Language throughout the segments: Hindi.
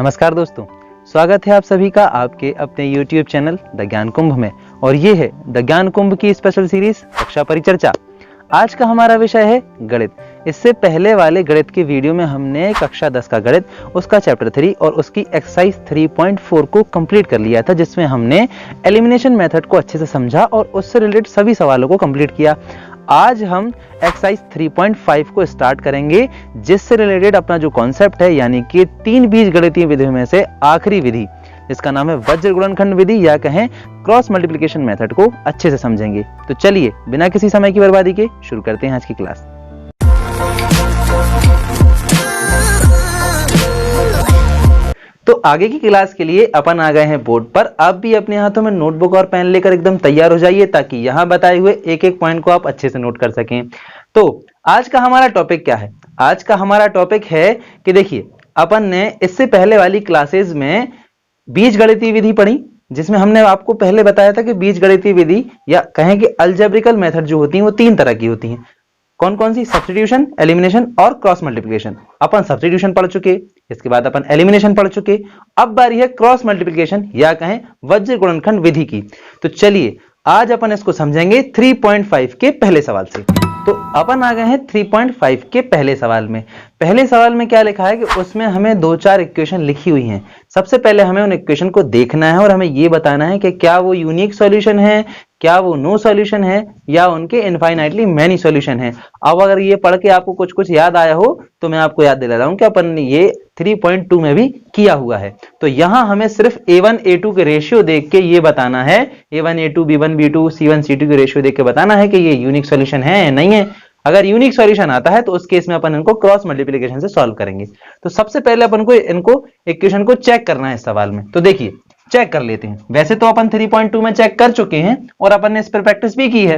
नमस्कार दोस्तों, स्वागत है आप सभी का आपके अपने YouTube चैनल द ज्ञान कुंभ में। और ये है द ज्ञान कुंभ की स्पेशल सीरीज कक्षा परिचर्चा। आज का हमारा विषय है गणित। इससे पहले वाले गणित की वीडियो में हमने कक्षा 10 का गणित, उसका चैप्टर 3 और उसकी एक्सरसाइज 3.4 को कंप्लीट कर लिया था, जिसमें हमने एलिमिनेशन मेथड को अच्छे से समझा और उससे रिलेटेड सभी सवालों को कंप्लीट किया। आज हम एक्सरसाइज 3.5 को स्टार्ट करेंगे, जिससे रिलेटेड अपना जो कॉन्सेप्ट है, यानी कि 3 बीजगणितीय विधियों में से आखिरी विधि, इसका नाम है वज्र गुणनखंड विधि या कहें क्रॉस मल्टीप्लिकेशन मेथड को अच्छे से समझेंगे। तो चलिए बिना किसी समय की बर्बादी के शुरू करते हैं आज की क्लास। तो आगे की क्लास के लिए अपन आ गए हैं बोर्ड पर। आप भी अपने हाथों में नोटबुक और पेन लेकर एकदम तैयार हो जाइए, ताकि यहां बताए हुए एक एक पॉइंट को आप अच्छे से नोट कर सकें। तो आज का हमारा टॉपिक क्या है? आज का हमारा टॉपिक है कि देखिए, अपन ने इससे पहले वाली क्लासेस में बीजगणितीय विधि पढ़ी, जिसमें हमने आपको पहले बताया था कि बीजगणितीय विधि या कहें कि अलजेब्रिकल मेथड जो होती हैं वो 3 तरह की होती हैं। कौन कौन सी? सब्स्टिट्यूशन, एलिमिनेशन और क्रॉस मल्टीप्लिकेशन। अपन सब्स्टिट्यूशन पढ़ चुके, इसके बाद अपन एलिमिनेशन पढ़ चुके। अब बारी है क्रॉस मल्टीप्लिकेशन या कहें वज्र गुणनखंड विधि की। तो चलिए आज अपन इसको समझेंगे 3.5 के पहले सवाल से। तो अपन आ गए हैं 3.5 के पहले सवाल में। पहले सवाल में क्या लिखा है कि उसमें हमें 2-4 इक्वेशन लिखी हुई हैं। सबसे पहले हमें उन इक्वेशन को देखना है और हमें यह बताना है कि क्या वो यूनिक सॉल्यूशन है, क्या वो नो सॉल्यूशन है, या उनके इनफाइनाइटली मैनी सॉल्यूशन है। अब अगर ये पढ़ के आपको कुछ कुछ याद आया हो तो मैं आपको याद दिला रहा हूं कि अपन ने ये 3.2 में भी किया हुआ है। तो यहां हमें सिर्फ A1 A2 के रेशियो देख के ये बताना है, A1 A2 B1 B2 C1 C2 के रेशियो देख के बताना है कि ये यूनिक सॉल्यूशन है या नहीं है। अगर यूनिक सॉल्यूशन आता है तो उस केस में अपन इनको क्रॉस मल्टीप्लिकेशन से सॉल्व करेंगे। तो सबसे पहले अपन को इनको इक्वेशन को चेक करना है इस सवाल में। तो देखिए चेक कर लेते हैं। वैसे तो अपन 3.2 में चेक कर चुके हैं और अपन ने इस पर प्रैक्टिस भी की है,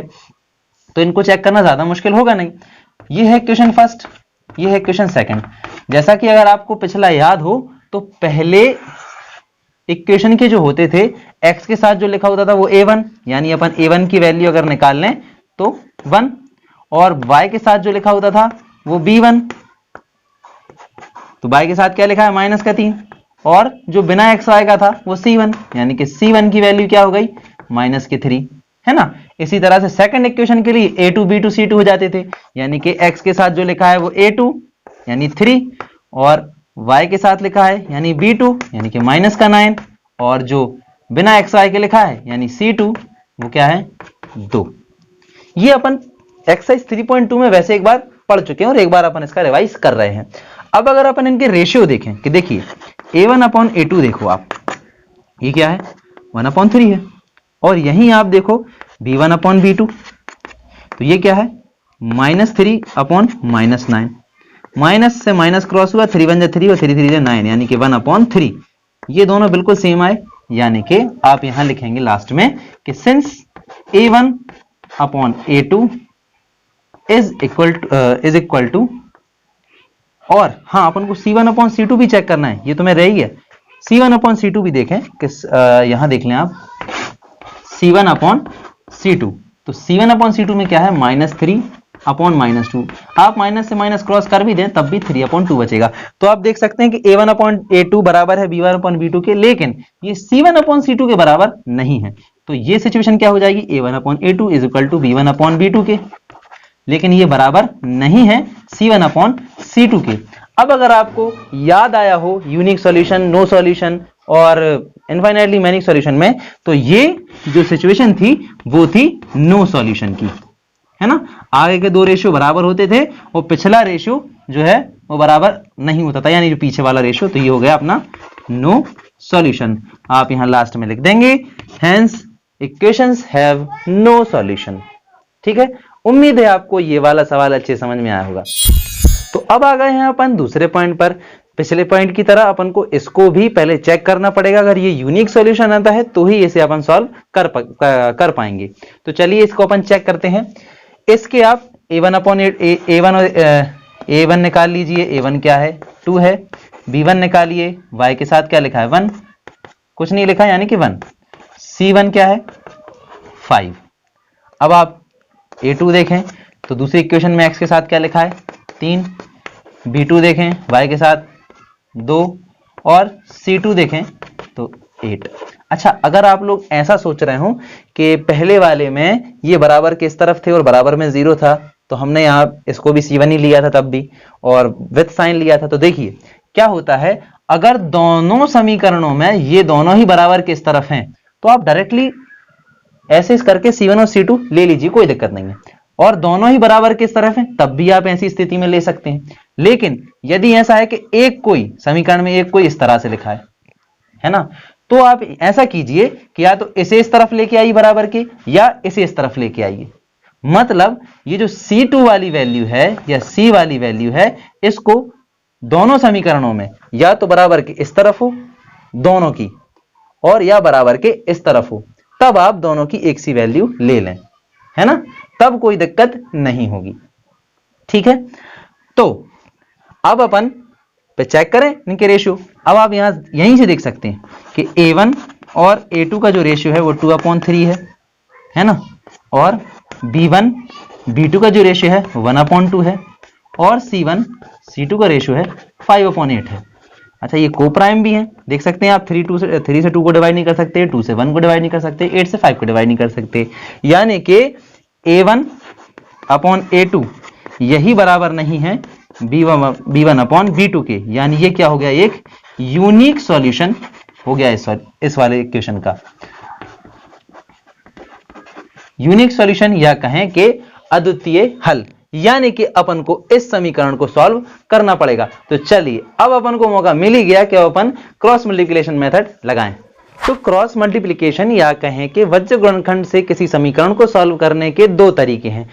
तो इनको चेक करना ज्यादा मुश्किल होगा नहीं। ये है क्वेश्चन फर्स्ट, ये है क्वेश्चन सेकंड। जैसा कि अगर आपको पिछला याद हो तो पहले इक्वेशन के जो होते थे, x के साथ जो लिखा होता था वो A1, यानी अपन A1 की वैल्यू अगर निकाल लें तो 1, और y के साथ जो लिखा होता था वो B1, तो y के साथ क्या लिखा है? -3, और जो बिना x y का था वो C1, यानी कि C1 की वैल्यू क्या हो गई? -3, है ना। इसी तरह से सेकंड इक्वेशन के लिए A2 B2 C2 हो जाते थे, यानी कि x के साथ जो लिखा है वो A2 यानी 3, और y के साथ लिखा है यानी B2 यानी कि -9, और जो बिना x y के लिखा है यानी C2 वो क्या है? 2। ये अपन एक्सरसाइज 3.2 में वैसे एक बार पढ़ चुके हैं और एक बार अपन इसका रिवाइज कर रहे हैं। अब अगर अपन इनके रेशियो देखें कि देखिए A1/A2 देखो आप, ये क्या है? 1/3 है, और यहीं आप देखो B1/B2, तो ये क्या है? -3/-9, माइनस से माइनस क्रॉस हुआ, 3 1 3 और 3 3 9, यानी कि 1/3। ये दोनों बिल्कुल सेम आए, यानी कि आप यहां लिखेंगे लास्ट में कि since A1/A2 is equal to, और हाँ अपन को C1/C2 भी चेक करना है, ये तो मैं रही है। C1/C2 भी देखें कि यहां देख लें आप C1/C2, तो C1/C2 में क्या है? -3/-2। आप माइनस से माइनस क्रॉस कर भी दें तब भी 3/2 बचेगा। तो आप देख सकते हैं कि A1/A2 बराबर है B1/B2 के, लेकिन ये C1/C2 के बराबर नहीं है। तो ये सिचुएशन क्या हो जाएगी? A1/A2 is equal to B1/B2 के, लेकिन ये बराबर नहीं है C1/C2 के। अब अगर आपको याद आया हो यूनिक सॉल्यूशन, नो सॉल्यूशन और इनफाइनाइटली मैनी सॉल्यूशन में, तो ये जो सिचुएशन थी वो थी नो सॉल्यूशन की, है ना। आगे के 2 रेशियो बराबर होते थे और पिछला रेशियो जो है वो बराबर नहीं होता था, यानी जो पीछे वाला रेशियो। तो ये हो गया अपना नो सॉल्यूशन। आप यहां लास्ट में लिख देंगे hence equations have no solution. ठीक है, उम्मीद है आपको ये वाला सवाल अच्छे समझ में आया होगा। तो अब आ गए हैं अपन दूसरे पॉइंट पर। पिछले पॉइंट की तरह अपन को इसको भी पहले चेक करना पड़ेगा। अगर ये यूनिक सॉल्यूशन आता है तो ही इसे अपन सॉल्व कर पाएंगे। तो चलिए इसको अपन चेक करते हैं। इसके आप A1 निकाल लीजिए। A1 क्या है? 2 है। B1 निकालिए, y के साथ क्या लिखा है? 1, कुछ नहीं लिखा यानी कि 1। C1 क्या है? 5। अब आप A2 देखें तो दूसरी इक्वेशन में x के साथ क्या लिखा है? 3। B2 देखें y के साथ 2, और C2 देखें तो 8। अच्छा, अगर आप लोग ऐसा सोच रहे हो कि पहले वाले में ये बराबर किस तरफ थे और बराबर में 0 था, तो हमने यहाँ इसको भी C1 ही लिया था तब भी, और विथ साइन लिया था। तो देखिए क्या होता है, अगर दोनों समीकरणों में ये दोनों ही बराबर किस तरफ हैं, तो आप डायरेक्टली ऐसे करके C1 और C2 ले लीजिए, कोई दिक्कत नहीं है। और दोनों ही बराबर किस तरफ हैं, तब भी आप ऐसी स्थिति में ले सकते हैं। लेकिन यदि ऐसा है कि एक कोई समीकरण में एक कोई इस तरह से लिखा है ना, तो आप ऐसा कीजिए कि या तो इसे इस तरफ लेके आइए बराबर के, या इसे इस तरफ लेके आइए। मतलब ये जो C2 वाली वैल्यू है या C वाली वैल्यू है, इसको दोनों समीकरणों में या तो बराबर के इस तरफ हो दोनों की, और या बराबर के इस तरफ हो, तब आप दोनों की एक सी वैल्यू ले लें, है ना, तब कोई दिक्कत नहीं होगी। ठीक है, तो अब अपन पे चेक करें इनके रेशियो। अब आप यहीं से देख सकते हैं कि A1 और A2 का जो रेशियो है वो 2/3 है ना, और B1 B2 का जो रेशियो है 1/2 है, और C1 C2 का रेशियो है 5/8 है। अच्छा, ये को प्राइम भी है, देख सकते हैं आप। 3 से 2 को डिवाइड नहीं कर सकते, 2 से 1 को डिवाइड नहीं कर सकते, 8 से 5 को डिवाइड नहीं कर सकते, यानी कि A1/A2 यही बराबर नहीं है B1/B2 के। यानी ये क्या हो गया, एक यूनिक सॉल्यूशन हो गया इस वाले इक्वेशन का। यूनिक सॉल्यूशन या कहें कि अद्वितीय हल, यानी कि अपन को इस समीकरण को सॉल्व करना पड़ेगा। तो चलिए अब अपन को मौका मिल ही गया कि अपन क्रॉस मल्टीप्लिकेशन मेथड लगाएं। तो क्रॉस मल्टीप्लिकेशन या कहें कि वज्र गुणनखंड से किसी समीकरण को सॉल्व करने के दो तरीके हैं।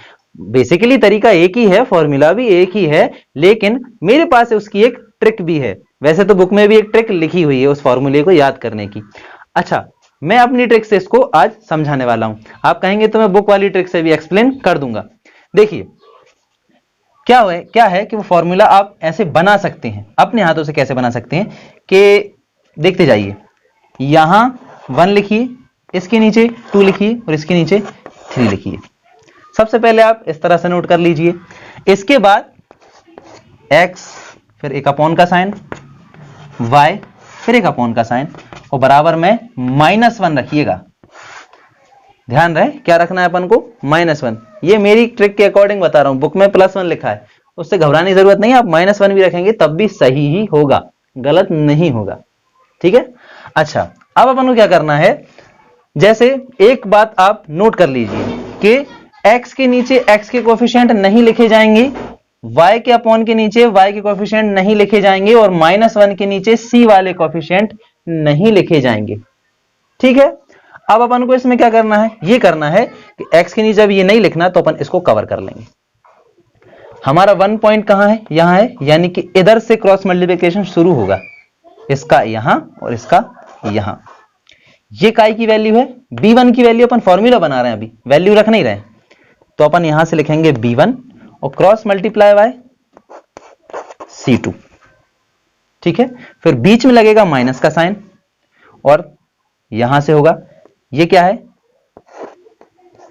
बेसिकली तरीका एक ही है, फॉर्मूला भी एक ही है, लेकिन मेरे पास उसकी एक ट्रिक भी है। वैसे तो बुक में भी एक ट्रिक लिखी हुई है उस फॉर्मूले को याद करने की। अच्छा, मैं अपनी ट्रिक से इसको आज समझाने वाला हूं। आप कहेंगे तो मैं बुक वाली ट्रिक से भी एक्सप्लेन कर दूंगा। देखिए क्या है कि वो फॉर्मूला आप ऐसे बना सकते हैं अपने हाथों से। कैसे बना सकते हैं कि देखते जाइए, यहां 1 लिखिए, इसके नीचे 2 लिखिए और इसके नीचे 3 लिखिए। सबसे पहले आप इस तरह से नोट कर लीजिए। इसके बाद x, फिर एक अपॉन का साइन, y, फिर एक अपॉन का साइन, और बराबर में -1 रखिएगा। ध्यान रहे क्या रखना है अपन को, -1। ये मेरी ट्रिक के अकॉर्डिंग बता रहा हूं, बुक में +1 लिखा है, उससे घबराने की जरूरत नहीं है। आप -1 भी रखेंगे तब भी सही ही होगा, गलत नहीं होगा। ठीक है। अच्छा, अब अपन को क्या करना है, जैसे एक बात आप नोट कर लीजिए कि x के नीचे x के कोएफिशिएंट नहीं लिखे जाएंगे, y के अपॉन के नीचे y के कोएफिशिएंट नहीं लिखे जाएंगे, और -1 के नीचे c वाले कोएफिशिएंट नहीं लिखे जाएंगे। ठीक है। अब अपन को इसमें क्या करना है, ये करना है कि x के नीचे जब ये नहीं लिखना तो अपन इसको कवर कर लेंगे। हमारा 1 पॉइंट कहां है, यहां है, यानी कि इधर से क्रॉस मल्टीप्लिकेशन शुरू होगा, इसका यहां और इसका यहां। ये काय की वैल्यू है, b1 की वैल्यू। अपन फॉर्मूला बना रहे हैं, अभी वैल्यू रख नहीं रहे, तो अपन यहां से लिखेंगे b1 और क्रॉस मल्टीप्लाई बाय c2। ठीक है। फिर बीच में लगेगा माइनस का साइन, और यहां से होगा ये क्या है,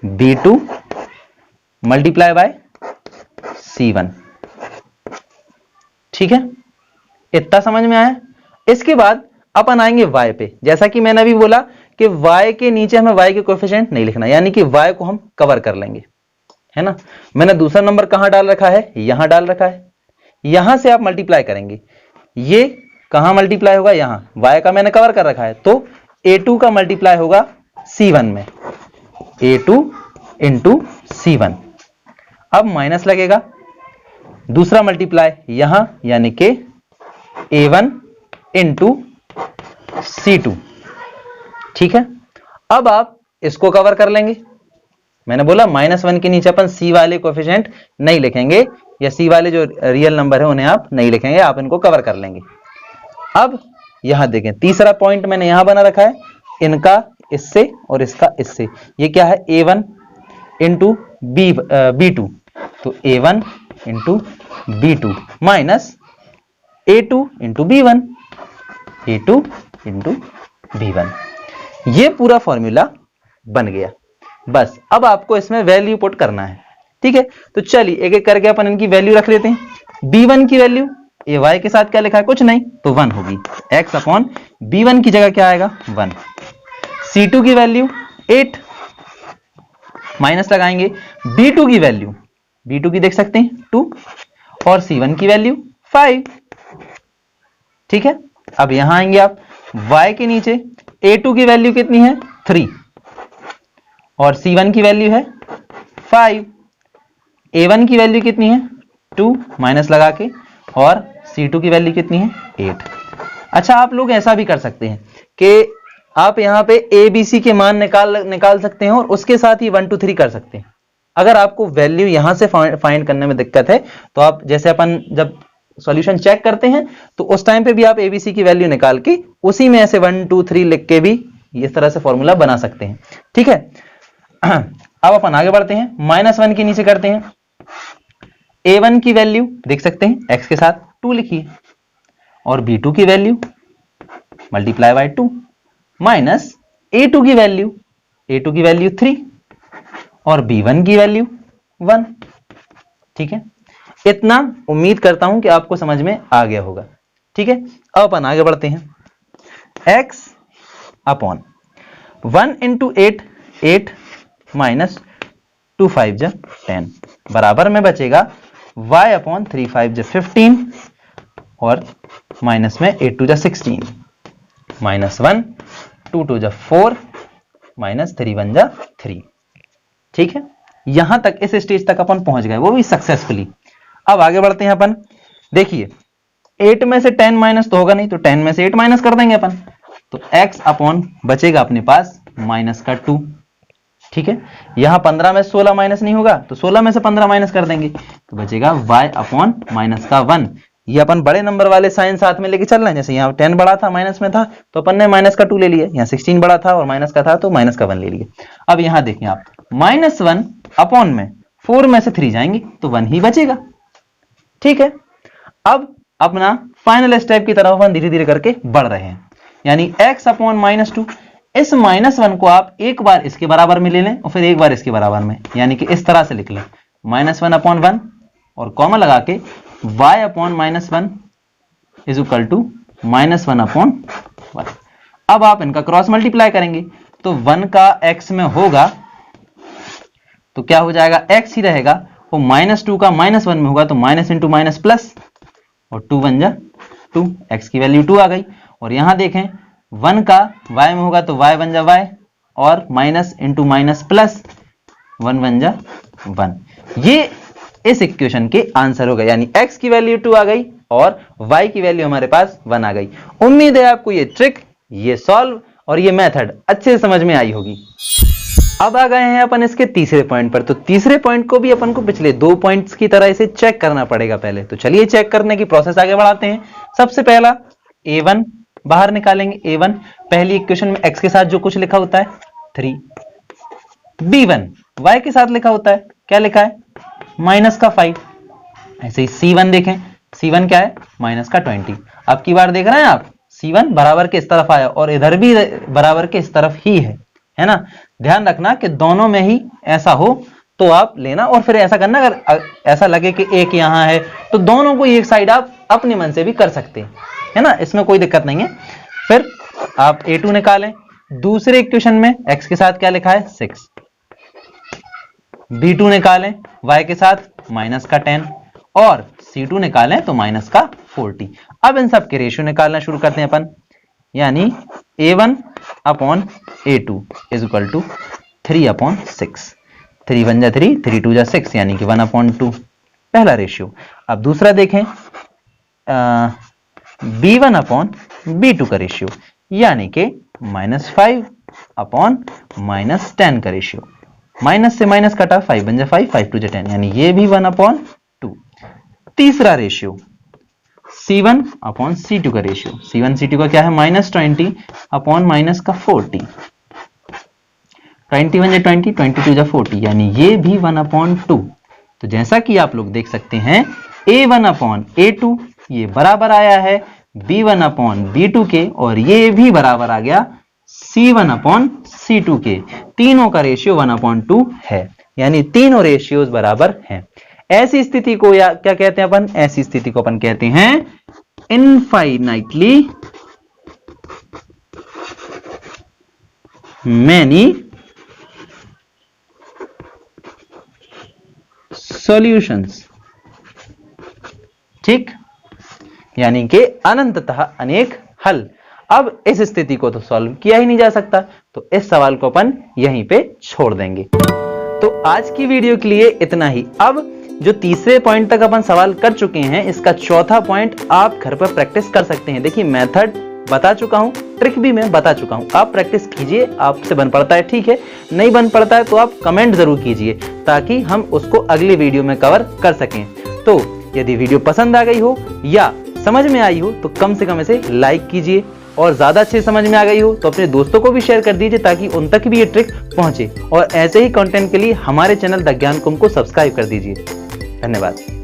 b2 मल्टीप्लाई बाय c1। ठीक है, इतना समझ में आया। इसके बाद अपन आएंगे y पे। जैसा कि मैंने अभी बोला कि y के नीचे हमें y के कोएफिशिएंट नहीं लिखना, यानी कि y को हम कवर कर लेंगे, है ना। मैंने दूसरा नंबर कहां डाल रखा है, यहां डाल रखा है। यहां से आप मल्टीप्लाई करेंगे, ये कहां मल्टीप्लाई होगा, यहां। y का मैंने कवर कर रखा है, तो a2 का मल्टीप्लाई होगा c1 में, a2 इंटू c1। अब माइनस लगेगा, दूसरा मल्टीप्लाई यहां, यानी कि a1 इंटू c2। ठीक है। अब आप इसको कवर कर लेंगे। मैंने बोला -1 के नीचे अपन c वाले कोएफिशिएंट नहीं लिखेंगे, या c वाले जो रियल नंबर है उन्हें आप नहीं लिखेंगे, आप इनको कवर कर लेंगे। अब यहां देखें, तीसरा पॉइंट मैंने यहां बना रखा है, इनका इससे और इसका इससे। ये क्या है, a1 इंटू b2, तो a1 into b2 minus a2 into b1, a2 into b1। ये पूरा फॉर्मूला बन गया। बस अब आपको इसमें वैल्यू पुट करना है। ठीक है, तो चलिए एक एक करके अपन इनकी वैल्यू रख लेते हैं। b1 की वैल्यू ए वाई के साथ क्या लिखा है, कुछ नहीं, तो 1 होगी। x अपॉन b1 की जगह क्या आएगा, 1। c2 की वैल्यू 8 माइनस लगाएंगे, b2 की वैल्यू, b2 की देख सकते हैं 2 और c1 की वैल्यू 5। ठीक है, अब यहां आएंगे आप, y के नीचे a2 की वैल्यू कितनी है, 3 और c1 की वैल्यू है 5, a1 की वैल्यू कितनी है, 2 माइनस लगा के, और c2 की वैल्यू कितनी है, 8। अच्छा, आप लोग ऐसा भी कर सकते हैं कि आप यहां पे a b c के मान निकाल सकते हैं और उसके साथ ही 1 2 3 कर सकते हैं। अगर आपको वैल्यू यहां से फाइंड करने में दिक्कत है तो आप जैसे अपन जब सॉल्यूशन चेक करते हैं तो उस टाइम पे भी आप एबीसी की वैल्यू निकाल के उसी में ऐसे 1 2 3 लिख के भी इस तरह से फॉर्मूला बना सकते हैं। ठीक है, अब अपन आगे बढ़ते हैं, -1 के नीचे करते हैं, a1 की वैल्यू देख सकते हैं x के साथ 2 लिखिए और b2 की value multiply by 2 minus a2 की वैल्यू 3 और b1 की वैल्यू 1। ठीक है, इतना उम्मीद करता हूं कि आपको समझ में आ गया होगा। ठीक है, अब अपन आगे बढ़ते हैं, x अपॉन 1 इंटू 8 8 माइनस 2 5 जा 10 बराबर में बचेगा y अपॉन 3 5 जा 15 और माइनस में 8 2 जा 16 माइनस 1 2 2 जा 4 माइनस 3 1 जा 3। ठीक है, यहां तक इस स्टेज तक अपन पहुंच गए, वो भी सक्सेसफुली। अब आगे बढ़ते हैं अपन, देखिए 8 में से 10 माइनस तो होगा नहीं, तो 10 में से 8 माइनस कर देंगे अपन, तो x अपॉन बचेगा अपने पास माइनस का 2। ठीक है, यहां 15 में 16 माइनस नहीं होगा तो 16 में से 15 माइनस कर देंगे तो बचेगा y अपॉन माइनस का 1। ये अपन बड़े नंबर वाले साइन साथ में लेके चल रहे हैं, जैसे यहाँ 10 बड़ा था माइनस में था तो अपन ने माइनस का 2 ले लिया, यहाँ 16 बड़ा था और माइनस का था तो माइनस का 1 ले लिया। अब यहाँ देखें आप, -1 अपॉन में 4 में से 3 जाएंगे तो 1 ही बचेगा। ठीक है, अब अपना फाइनल स्टेप की तरफ अपन धीरे धीरे करके बढ़ रहे हैं, यानी x अपॉन -2, इस -1 को आप एक बार इसके बराबर में ले लें और फिर एक बार इसके बराबर में, यानी कि इस तरह से लिख लें, -1 अपॉन 1 और कॉमा लगा के y upon -1 is equal to -1 upon 1। अब आप इनका क्रॉस मल्टीप्लाई करेंगे तो 1 का x में होगा तो क्या हो जाएगा, x ही रहेगा, वो -2 का -1 में होगा तो माइनस इंटू माइनस प्लस और 2 1 जा 2, x की वैल्यू 2 आ गई। और यहां देखें 1 का y में होगा तो y 1 जा y और माइनस इंटू माइनस प्लस 1 1 जा 1। ये इस इक्वेशन के आंसर हो गए, यानी x की वैल्यू 2 आ गई और y की वैल्यू हमारे पास 1 आ गई। उम्मीद है आपको ये ट्रिक, ये सॉल्व और ये मेथड अच्छे से समझ में आई होगी। अब आ गए हैं अपन इसके तीसरे पॉइंट पर, तो तीसरे पॉइंट को भी अपन को पिछले 2 पॉइंट्स की तरह इसे चेक करना पड़ेगा पहले। तो चलिए चेक करने की प्रोसेस आगे बढ़ाते हैं। सबसे पहला a1 बाहर निकालेंगे, a1 पहली इक्वेशन में x के साथ जो कुछ लिखा होता है 3, b1 y के साथ लिखा होता है, क्या लिखा है माइनस का 5। ऐसे ही c1 देखें, c1 क्या है माइनस का 20। अब की बार देख रहे हैं आप, c1 बराबर के इस तरफ आया और इधर भी बराबर के इस तरफ ही है ना। ध्यान रखना कि दोनों में ही ऐसा हो तो आप लेना, और फिर ऐसा करना अगर ऐसा लगे कि एक यहां है तो दोनों को एक साइड आप अपने मन से भी कर सकते हैं, है ना, इसमें कोई दिक्कत नहीं है। फिर आप a2 निकालें, दूसरे इक्वेशन में x के साथ क्या लिखा है 6, b2 निकालें y के साथ माइनस का 10 और c2 निकालें तो माइनस का 40। अब इन सब के रेशियो निकालना शुरू करते हैं अपन, यानी a1 upon a2 is equal to 3 upon 6, 3 1 जा 3, 3 2 जा 6, यानी कि 1 अपॉन 2 पहला रेशियो। अब दूसरा देखें b1 अपॉन b2 का रेशियो, यानी कि -5 अपॉन -10 का रेशियो। माइनस से माइनस कटा, 5 1 जा 5, 5 2 जा 10, यानी ये भी 1 अपॉन 2। तीसरा रेशियो c1 अपॉन c2 का रेशियो, c1 c2 का क्या है -20 अपॉन माइनस का 40, 20 1 जा 20, 22 जा 40, यानी ये भी 1 अपॉन 2। तो जैसा कि आप लोग देख सकते हैं a1 अपॉन a2 ये बराबर आया है b1 अपॉन b2 के, और ये भी बराबर आ गया c1 अपॉन c2 के। तीनों का रेशियो 1 अपॉन 2 है, यानी तीनों रेशियोज बराबर हैं। ऐसी स्थिति को या क्या कहते हैं अपन, ऐसी स्थिति को अपन कहते हैं इनफाइनाइटली मैनी सॉल्यूशंस। ठीक, यानी कि अनंततः अनेक हल। अब इस स्थिति को तो सॉल्व किया ही नहीं जा सकता, तो इस सवाल को अपन यहीं पे छोड़ देंगे। तो आज की वीडियो के लिए इतना ही। अब जो तीसरे पॉइंट तक अपन सवाल कर चुके हैं, इसका चौथा पॉइंट आप घर पर प्रैक्टिस कर सकते हैं। देखिए मेथड बता चुका हूं, ट्रिक भी मैं बता चुका हूं, आप प्रैक्टिस कीजिए। आपसे बन पड़ता है ठीक है, नहीं बन पड़ता है तो आप कमेंट जरूर कीजिए, ताकि हम उसको अगली वीडियो में कवर कर सकें। तो यदि वीडियो पसंद आ गई हो या समझ में आई हो तो कम से कम इसे लाइक कीजिए, और ज्यादा अच्छे समझ में आ गई हो तो अपने दोस्तों को भी शेयर कर दीजिए, ताकि उन तक भी ये ट्रिक पहुंचे। और ऐसे ही कंटेंट के लिए हमारे चैनल द ज्ञान कुंभ को सब्सक्राइब कर दीजिए। धन्यवाद।